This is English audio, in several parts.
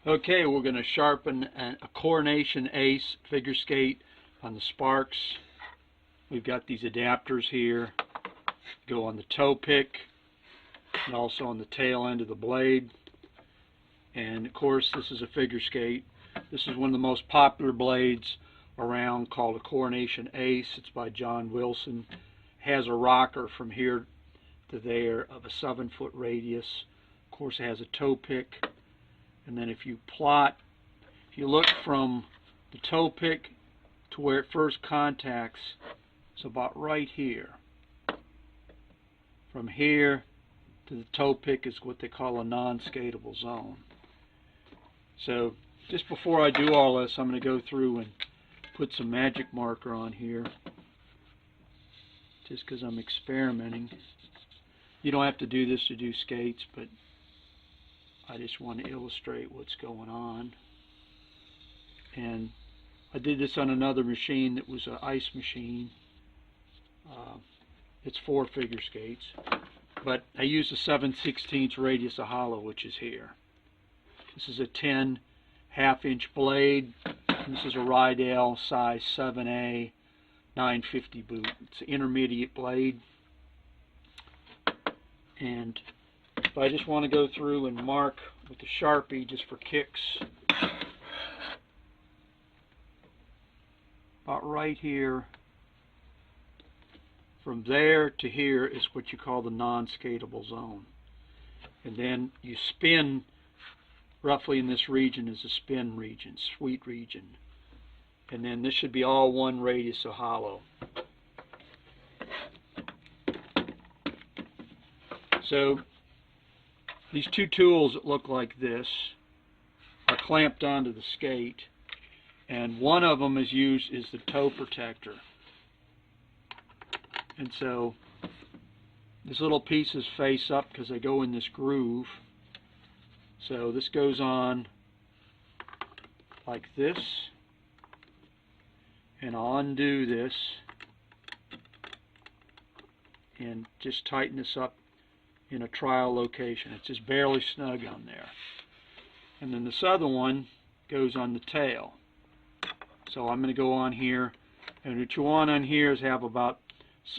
Okay, we're going to sharpen a Coronation Ace figure skate on the Sparx. We've got these adapters here, go on the toe pick and also on the tail end of the blade. And of course this is a figure skate. This is one of the most popular blades around, called a Coronation Ace. It's by John Wilson. It has a rocker from here to there of a 7-foot radius. Of course it has a toe pick. And then if you look from the toe pick to where it first contacts, it's about right here. From here to the toe pick is what they call a non-skateable zone. So just before I do all this, I'm going to go through and put some magic marker on here, just because I'm experimenting. You don't have to do this to do skates, but I just want to illustrate what's going on. And I did this on another machine that was an ice machine. It's 4 figure skates, but I used a 7/16 radius of hollow, which is here. This is a 10 1/2-inch blade. This is a Rydell size 7A 950 boot. It's an intermediate blade. And I just want to go through and mark with the Sharpie just for kicks. About right here. From there to here is what you call the non-skateable zone. And then you spin roughly in this region is the spin region, sweet region. And then this should be all 1 radius of hollow. So these 2 tools that look like this are clamped onto the skate, and one of them is the toe protector. And so these little pieces face up because they go in this groove. So this goes on like this, and I'll undo this and just tighten this up in a trial location. It's just barely snug on there. And then this other one goes on the tail. So I'm going to go on here, and what you want on here is have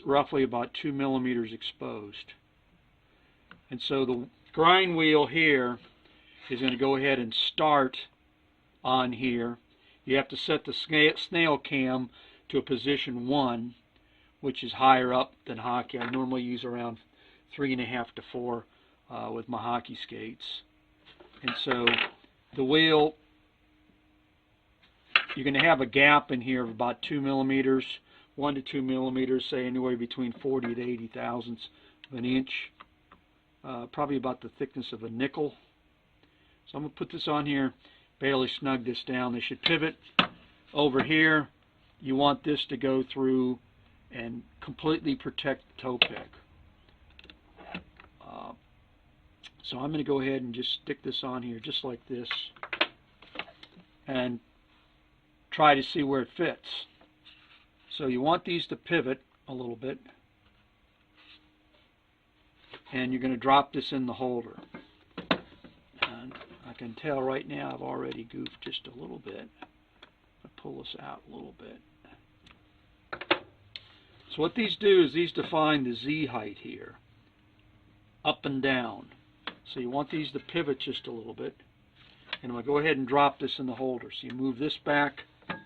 roughly about 2 millimeters exposed. And so the grind wheel here is going to go ahead and start on here. You have to set the snail cam to a position 1, which is higher up than hockey. I normally use around 3.5 to 4 with my hockey skates. And so the wheel, you're going to have a gap in here of about 2 millimeters, 1 to 2 millimeters, say anywhere between 40 to 80 thousandths of an inch, probably about the thickness of a nickel. So I'm going to put this on here, barely snug this down. They should pivot over here. You want this to go through and completely protect the toe pick. So I'm going to go ahead and just stick this on here just like this and try to see where it fits. So you want these to pivot a little bit, and you're going to drop this in the holder. And I can tell right now I've already goofed just a little bit. I'll pull this out a little bit. So what these do is these define the Z height here, up and down. So you want these to pivot just a little bit. And I'm going to go ahead and drop this in the holder. So you move this back, and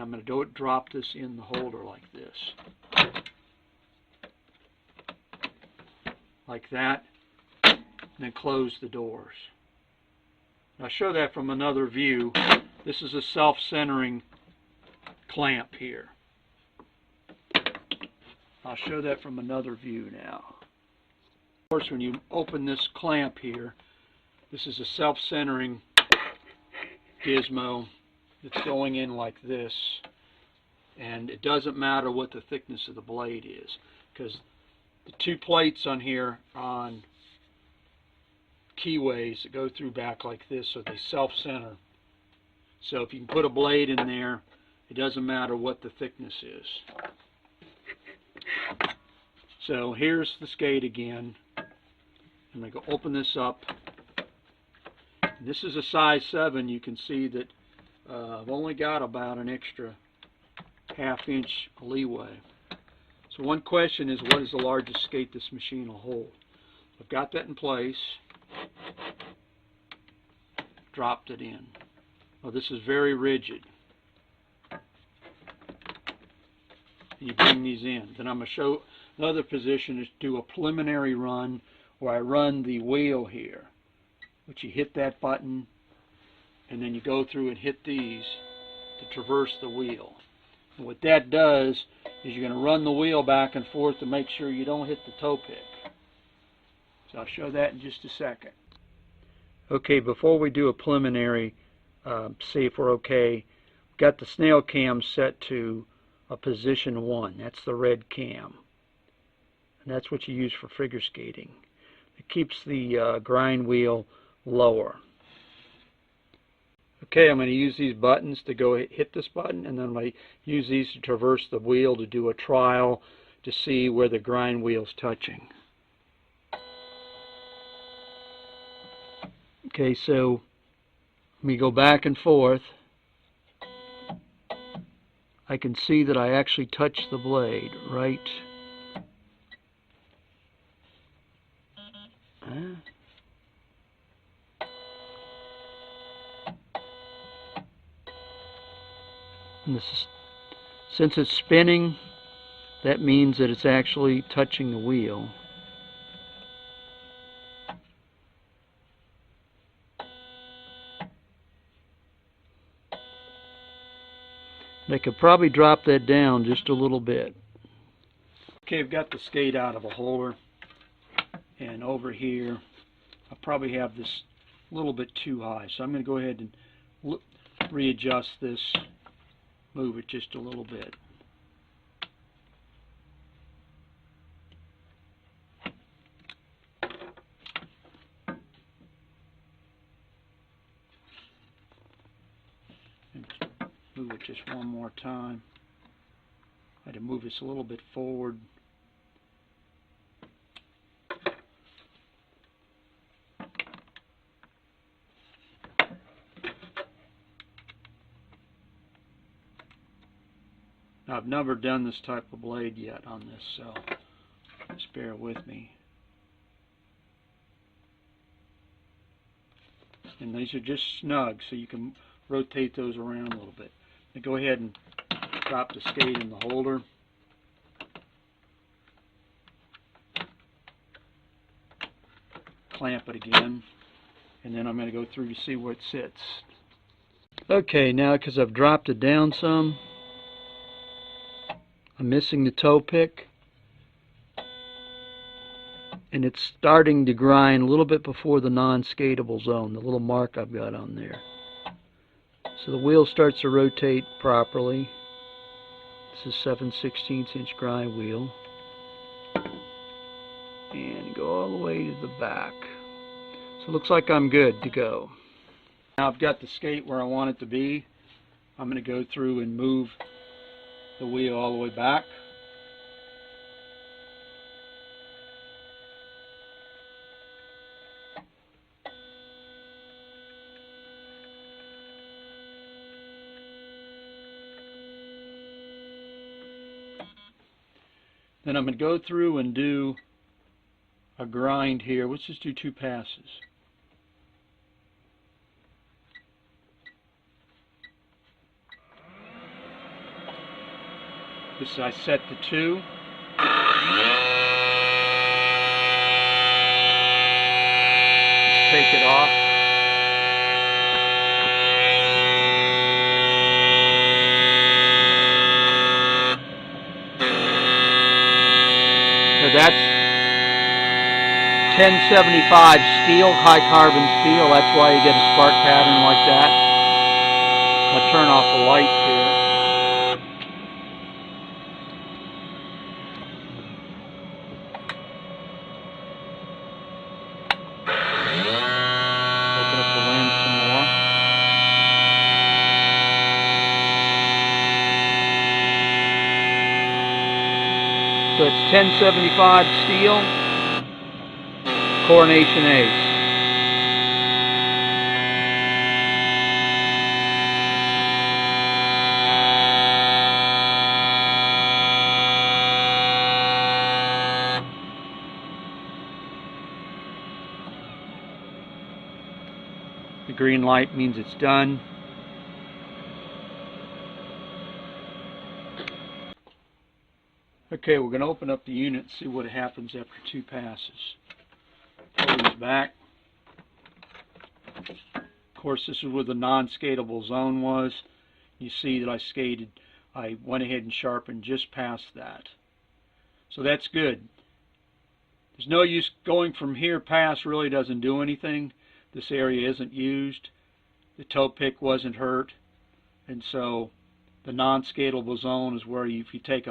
I'm going to drop this in the holder like this. Like that. And then close the doors. I'll show that from another view. This is a self-centering clamp here. I'll show that from another view now. Of course, when you open this clamp here, this is a self-centering gizmo that's going in like this, and it doesn't matter what the thickness of the blade is, because the 2 plates on here on keyways that go through back like this, so they self-center. So if you can put a blade in there, it doesn't matter what the thickness is. So here's the skate again. I'm going to go open this up, This is a size 7. You can see that I've only got about an extra ½ inch leeway. So one question is, what is the largest skate this machine will hold? I've got that in place. Dropped it in. Well, this is very rigid. You bring these in. Then I'm going to show another position is do a preliminary run where I run the wheel here, which you hit that button and then you go through and hit these to traverse the wheel. And what that does is you're going to run the wheel back and forth to make sure you don't hit the toe pick. So I'll show that in just a second. Okay, before we do a preliminary, see if we're okay, got the snail cam set to a position 1. That's the red cam. And that's what you use for figure skating. It keeps the grind wheel lower. Okay, I'm going to use these buttons to go hit this button, and then I'm going to use these to traverse the wheel to do a trial to see where the grind wheel's touching. Okay, so let me go back and forth. I can see that I actually touch the blade, right? And this is, since it's spinning, that means that it's actually touching the wheel. And I could probably drop that down just a little bit. Okay, I've got the skate out of a holder, and over here I probably have this a little bit too high, so I'm going to go ahead and readjust this, move it just a little bit. And move it just one more time. I had to move this a little bit forward. Now, I've never done this type of blade yet on this, so just bear with me. And these are just snug, so you can rotate those around a little bit. Now go ahead and drop the skate in the holder. Clamp it again, and then I'm going to go through to see where it sits. Okay, now because I've dropped it down some, I'm missing the toe pick, and it's starting to grind a little bit before the non-skateable zone, the little mark I've got on there. So the wheel starts to rotate properly. This is 7/16 inch grind wheel. And go all the way to the back. So it looks like I'm good to go. Now I've got the skate where I want it to be. I'm going to go through and move the wheel all the way back. Then I'm going to go through and do a grind here. Let's just do 2 passes. This I set to 2. Just take it off. So that's 1075 steel, high carbon steel. That's why you get a spark pattern like that. I'll turn off the lights here. Open up the lens some more. So it's 1075 steel, Coronation Ace. The green light means it's done. Okay, we're going to open up the unit and see what happens after 2 passes. Pull these back. Of course, this is where the non-skatable zone was. You see that I went ahead and sharpened just past that. So that's good. There's no use going from here past, really doesn't do anything. This area isn't used. The toe pick wasn't hurt. And so the non-skatable zone is where if you take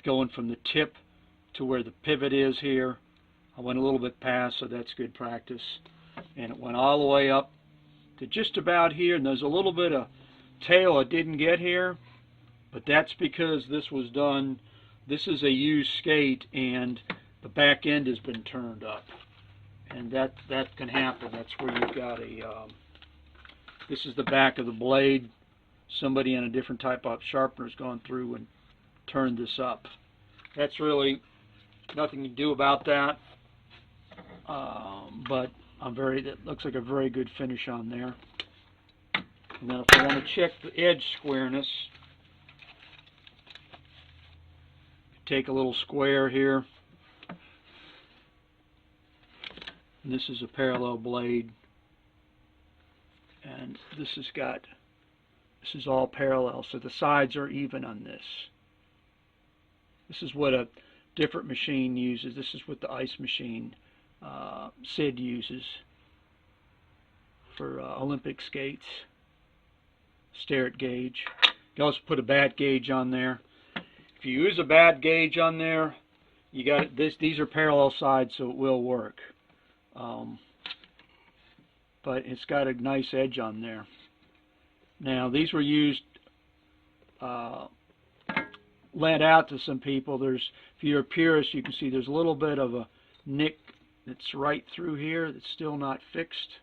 going from the tip to where the pivot is here. I went a little bit past, so that's good practice. And it went all the way up to just about here, and there's a little bit of tail I didn't get here, but that's because this was done. This is a used skate, and the back end has been turned up, and that can happen. That's where you've got this is the back of the blade. Somebody in a different type of sharpener has gone through and turned this up. That's really nothing to do about that, but that looks like a very good finish on there. And then if I want to check the edge squareness, take a little square here, and this is a parallel blade, and this is all parallel, so the sides are even on this. This is what a different machine uses. This is what the ice machine Sid uses for Olympic skates. Starrett gauge. You can also put a bat gauge on there. If you use a bat gauge on there, you got this. These are parallel sides, so it will work. But it's got a nice edge on there. Now these were used, lent out to some people. If you're a purist, you can see there's a little bit of a nick that's right through here that's still not fixed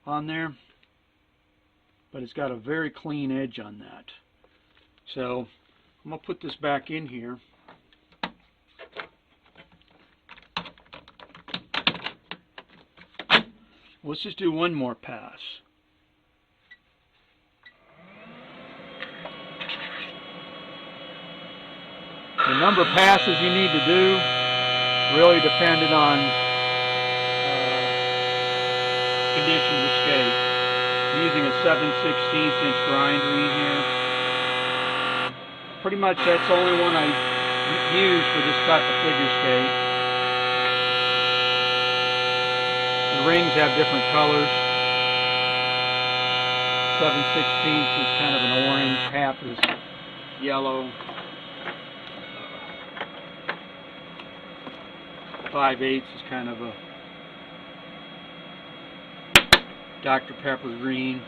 on there, but it's got a very clean edge on that. So I'm going to put this back in here. Let's just do one more pass. The number of passes you need to do really depended on conditions of skate. I'm using a 7/16" grinder here. Pretty much that's the only one I use for this type of figure skate. The rings have different colors. 7/16" is kind of an orange, half is yellow. 5/8 is kind of a Dr. Pepper green.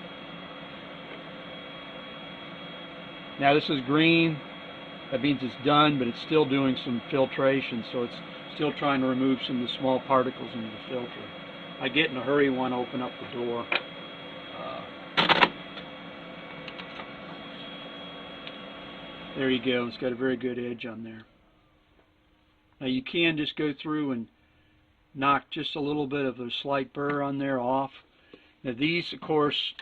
Now this is green. That means it's done, but it's still doing some filtration, so it's still trying to remove some of the small particles into the filter. I get in a hurry, want to open up the door. There you go. It's got a very good edge on there. Now you can just go through and knock just a little bit of a slight burr on there off. Now these, of course,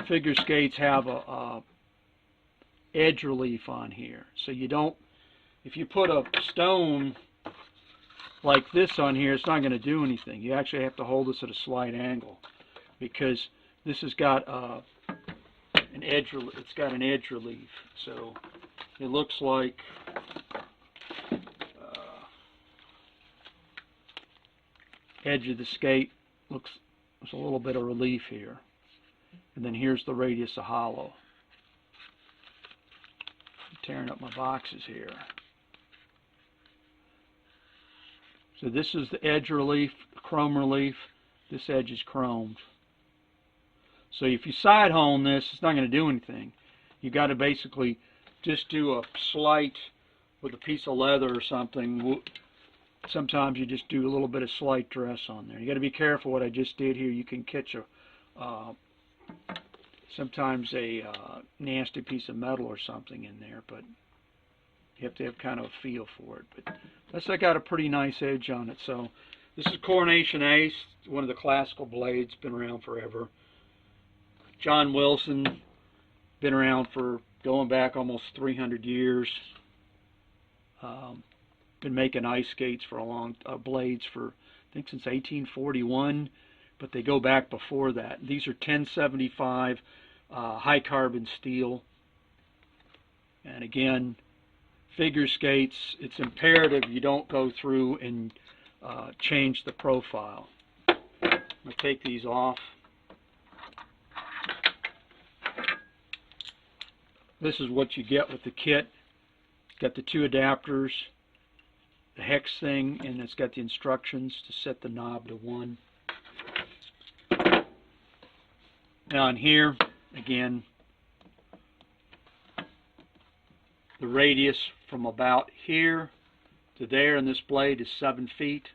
figure skates have a edge relief on here. So you don't, if you put a stone like this on here, it's not going to do anything. You actually have to hold this at a slight angle because this has got an edge. It's got an edge relief. So it looks like edge of the skate looks, there's a little bit of relief here, and then here's the radius of hollow. I'm tearing up my boxes here. So this is the edge relief, chrome relief. This edge is chromed. So if you side hone this, it's not going to do anything. You got to basically just do a slight with a piece of leather or something. Sometimes you just do a little bit of slight dress on there. You got to be careful what I just did here. You can catch sometimes a nasty piece of metal or something in there, but you have to have kind of a feel for it. But that's got a pretty nice edge on it. So this is Coronation Ace, one of the classical blades, been around forever. John Wilson, been around for going back almost 300 years. Been making ice skates for a long blades for I think since 1841, but they go back before that. These are 1075 high carbon steel. And again, figure skates, it's imperative you don't go through and change the profile. I'm going to take these off. This is what you get with the kit. It's got the two adapters, the hex thing, and it's got the instructions to set the knob to 1. Now on here, again, the radius from about here to there in this blade is 7 feet.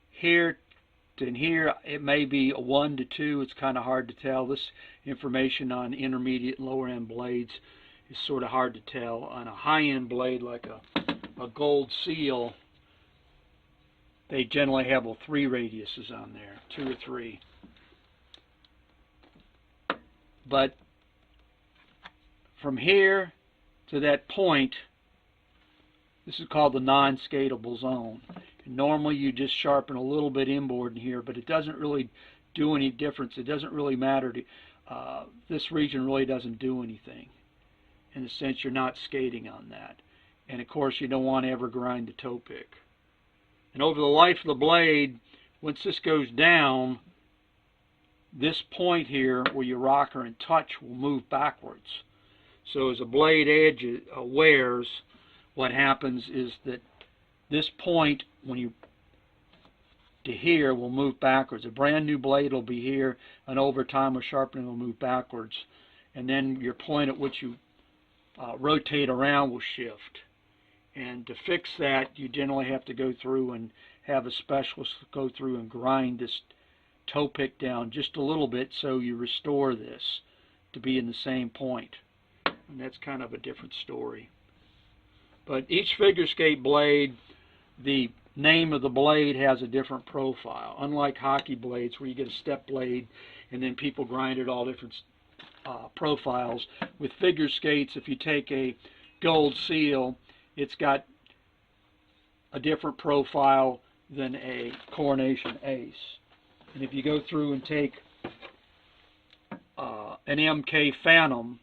Here to here, it may be a 1 to 2. It's kind of hard to tell. This information on intermediate and lower end blades is sort of hard to tell. On a high end blade like a gold seal, they generally have 3 radiuses on there, 2 or 3. But from here to that point, this is called the non-skateable zone. And normally you just sharpen a little bit inboard in here, but it doesn't really do any difference. It doesn't really matter. This region really doesn't do anything. In the sense you're not skating on that. And of course you don't want to ever grind the toe pick. And over the life of the blade, once this goes down, this point here where your rocker and touch will move backwards. So as the blade edge wears, what happens is that this point, when you to here, will move backwards. A brand new blade will be here, and over time with sharpening will move backwards. And then your point at which you rotate around will shift. And to fix that, you generally have to go through and have a specialist go through and grind this toe pick down just a little bit so you restore this to be in the same point. And that's kind of a different story. But each figure skate blade, the name of the blade has a different profile. Unlike hockey blades where you get a step blade and then people grind it all different profiles. With figure skates, if you take a gold seal, it's got a different profile than a Coronation Ace. And if you go through and take an MK Phantom,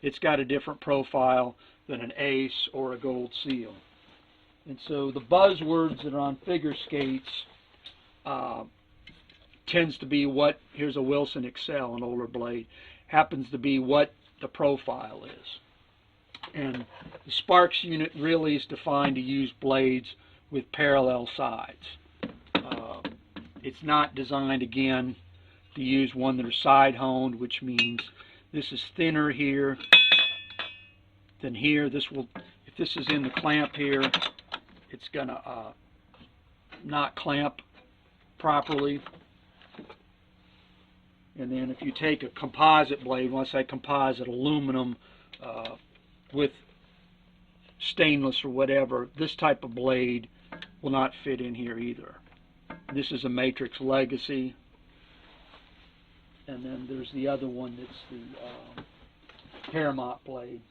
it's got a different profile than an Ace or a gold seal. And so the buzzwords that are on figure skates tends to be what, here's a Wilson Excel, an older blade, happens to be what the profile is. And the Sparx unit really is defined to use blades with parallel sides. It's not designed, again, to use one that are side honed, which means this is thinner here than here. This will, if this is in the clamp here, it's gonna not clamp properly. And then if you take a composite blade, when I say composite, aluminum with stainless or whatever, this type of blade will not fit in here either. This is a Matrix Legacy. And then there's the other one that's the Paramount blade.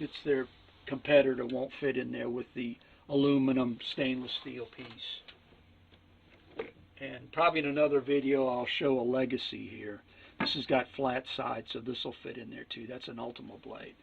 It's their competitor, won't fit in there with the aluminum stainless steel piece. And probably in another video I'll show a Legacy here. This has got flat sides, so this will fit in there too. That's an Ultima blade.